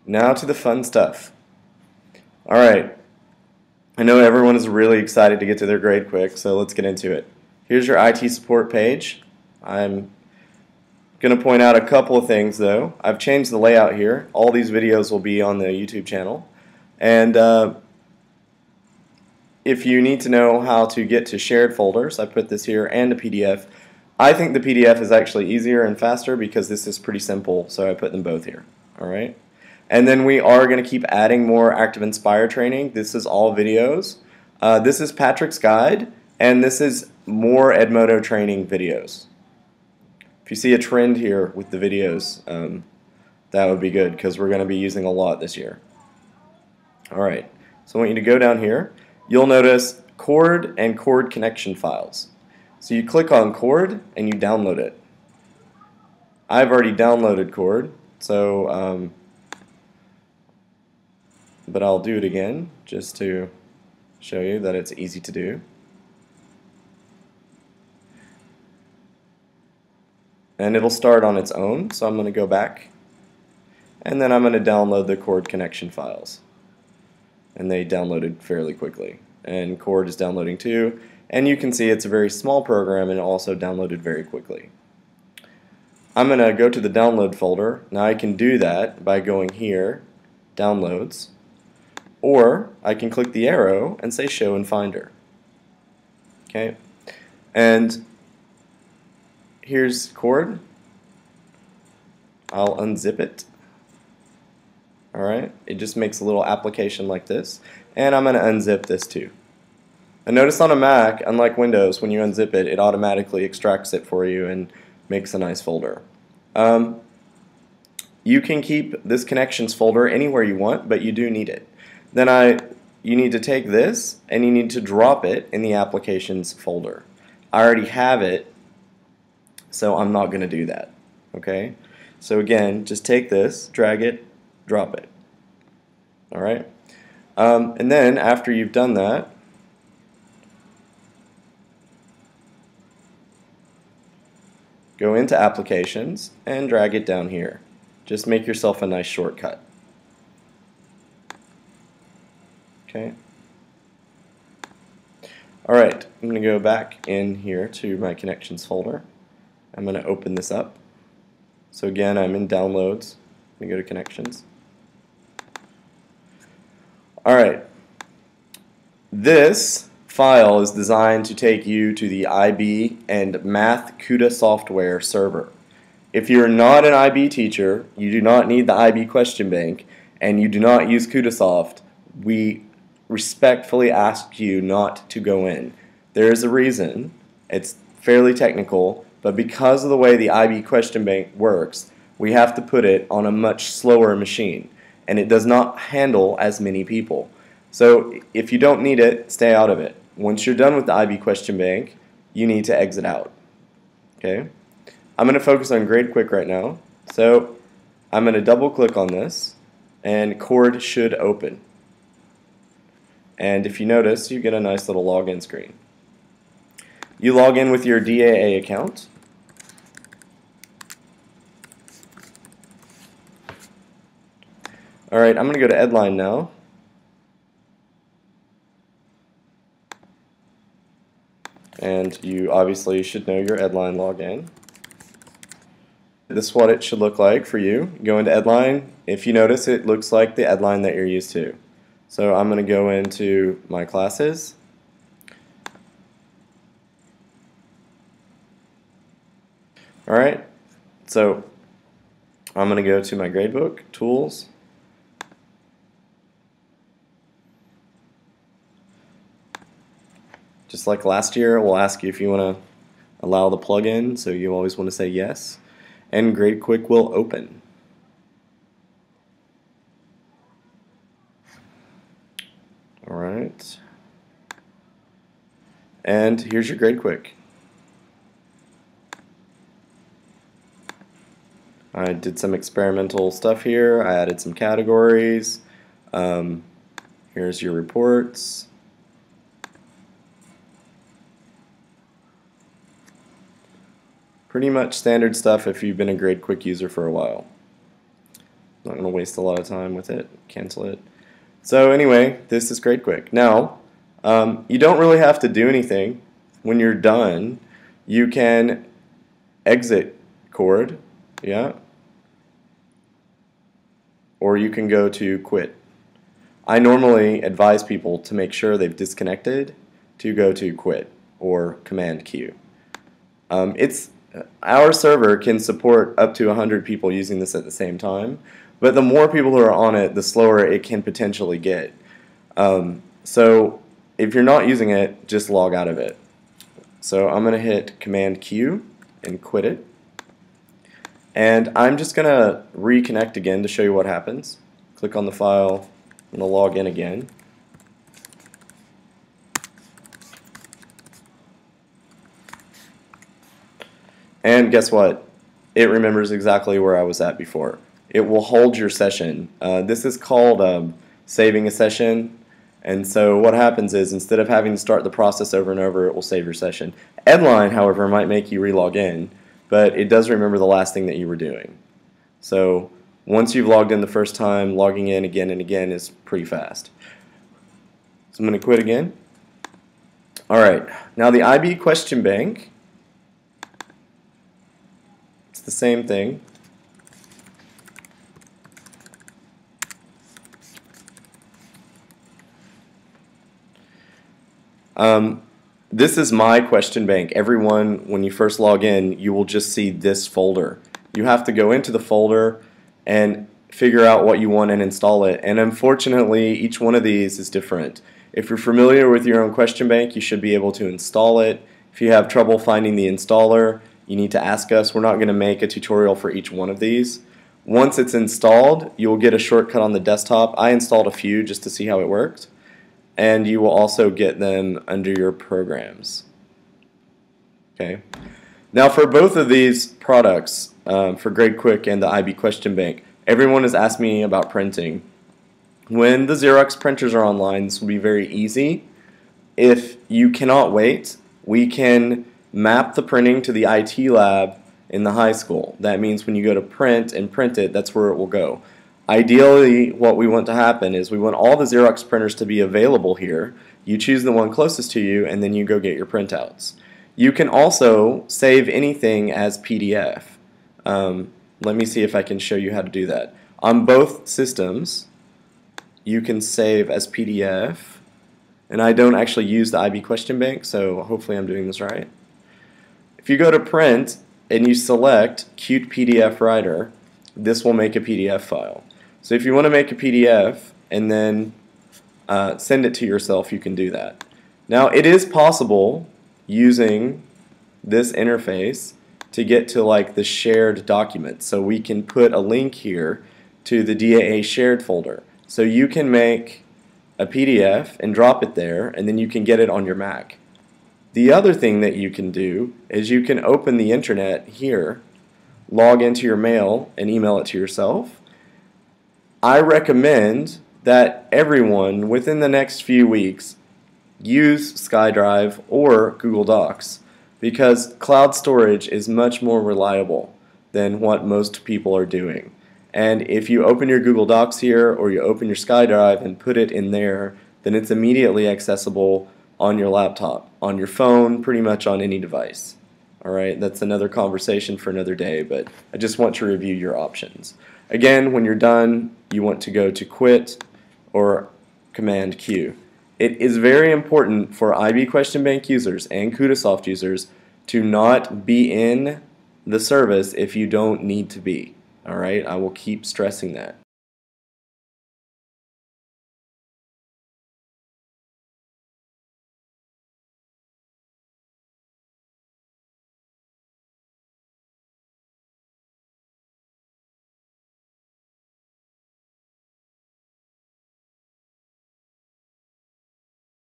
Now to the fun stuff. Alright, I know everyone is really excited to get to their grade quick, so let's get into it. Here's your IT support page. I'm going to point out a couple of things though. I've changed the layout here. All these videos will be on the YouTube channel. And if you need to know how to get to shared folders, I put this here and a PDF. I think the PDF is actually easier and faster because this is pretty simple, so I put them both here. Alright? And then we are going to keep adding more Active Inspire training. This is all videos. This is Patrick's guide, and this is more Edmodo training videos. If you see a trend here with the videos, that would be good because we're going to be using a lot this year. Alright, so I want you to go down here. You'll notice Cord and Cord connection files. So you click on Cord and you download it. I've already downloaded Cord, so but I'll do it again just to show you that it's easy to do. And it'll start on its own, so I'm going to go back and then I'm going to download the Cord connection files. And they downloaded fairly quickly. And Cord is downloading too, and you can see it's a very small program and also downloaded very quickly. I'm going to go to the download folder. Now I can do that by going here, Downloads, or I can click the arrow and say Show in Finder. Okay, and here's Cord. I'll unzip it. Alright, it just makes a little application like this, and I'm going to unzip this too. And notice on a Mac, unlike Windows, when you unzip it, it automatically extracts it for you and makes a nice folder. You can keep this connections folder anywhere you want, but you do need it. Then you need to take this and you need to drop it in the applications folder. I already have it, so I'm not going to do that. Okay? So again, just take this, drag it, drop it. Alright? And then after you've done that, go into Applications and drag it down here. Just make yourself a nice shortcut. Okay. Alright, I'm going to go back in here to my Connections folder. I'm going to open this up. So again, I'm in Downloads. Let me go to Connections. Alright, this file is designed to take you to the IB and Math Kuda software server. If you're not an IB teacher, you do not need the IB question bank, and you do not use KudaSoft, we respectfully ask you not to go in. There is a reason. It's fairly technical, but because of the way the IB question bank works, we have to put it on a much slower machine, and it does not handle as many people. So if you don't need it, stay out of it. Once you're done with the IB question bank, you need to exit out. Okay? I'm going to focus on Grade Quick right now. So I'm going to double click on this, and Cord should open. And if you notice, you get a nice little login screen. You log in with your DAA account. Alright, I'm going to go to Edline now. And you obviously should know your Edline login. This is what it should look like for you. Go into Edline. If you notice, it looks like the Edline that you're used to. So I'm going to go into my classes. Alright, so I'm going to go to my gradebook, Tools. Just like last year, it will ask you if you want to allow the plugin, so you always want to say yes. And Grade Quick will open. Alright. And here's your Grade Quick. I did some experimental stuff here. I added some categories. Here's your reports. Pretty much standard stuff if you've been a Grade Quick user for a while. Not going to waste a lot of time with it. Cancel it. So anyway, this is GradeQuick. Now, you don't really have to do anything. When you're done, you can exit Cord, yeah, or you can go to quit. I normally advise people to make sure they've disconnected to go to quit or Command Q. Our server can support up to 100 people using this at the same time, but the more people who are on it, the slower it can potentially get. So if you're not using it, just log out of it. So I'm going to hit Command Q and quit it. And I'm just going to reconnect again to show you what happens. Click on the file. I'm going to log in again. And guess what? It remembers exactly where I was at before. It will hold your session. This is called saving a session. And so what happens is, instead of having to start the process over and over, it will save your session. Edline, however, might make you re-log in, but it does remember the last thing that you were doing. So once you've logged in the first time, logging in again and again is pretty fast. So I'm going to quit again. Alright, now the IB question bank, it's the same thing. This is my question bank. Everyone, when you first log in, you will just see this folder. You have to go into the folder and figure out what you want and install it. And unfortunately, each one of these is different. If you're familiar with your own question bank, you should be able to install it. If you have trouble finding the installer, you need to ask us. We're not going to make a tutorial for each one of these. Once it's installed, you'll get a shortcut on the desktop. I installed a few just to see how it worked. And you will also get them under your programs. Okay. Now for both of these products, for GradeQuick and the IB Question Bank, everyone has asked me about printing. When the Xerox printers are online, this will be very easy. If you cannot wait, we can map the printing to the IT lab in the high school. That means when you go to print and print it, that's where it will go. Ideally, what we want to happen is we want all the Xerox printers to be available here. You choose the one closest to you, and then you go get your printouts. You can also save anything as PDF. Let me see if I can show you how to do that. On both systems, you can save as PDF. And I don't actually use the IB question bank, so hopefully I'm doing this right. If you go to print and you select Qt PDF Writer, this will make a PDF file. So if you want to make a PDF and then send it to yourself, you can do that. Now it is possible using this interface to get to like the shared document. So we can put a link here to the DAA shared folder. So you can make a PDF and drop it there, and then you can get it on your Mac. The other thing that you can do is you can open the internet here, log into your mail, and email it to yourself. I recommend that everyone within the next few weeks use SkyDrive or Google Docs, because cloud storage is much more reliable than what most people are doing. And if you open your Google Docs here or you open your SkyDrive and put it in there, then it's immediately accessible on your laptop, on your phone, pretty much on any device. Alright, that's another conversation for another day, but I just want to review your options. Again, when you're done, you want to go to quit or Command Q. It is very important for IB Question Bank users and CudaSoft users to not be in the service if you don't need to be. Alright, I will keep stressing that.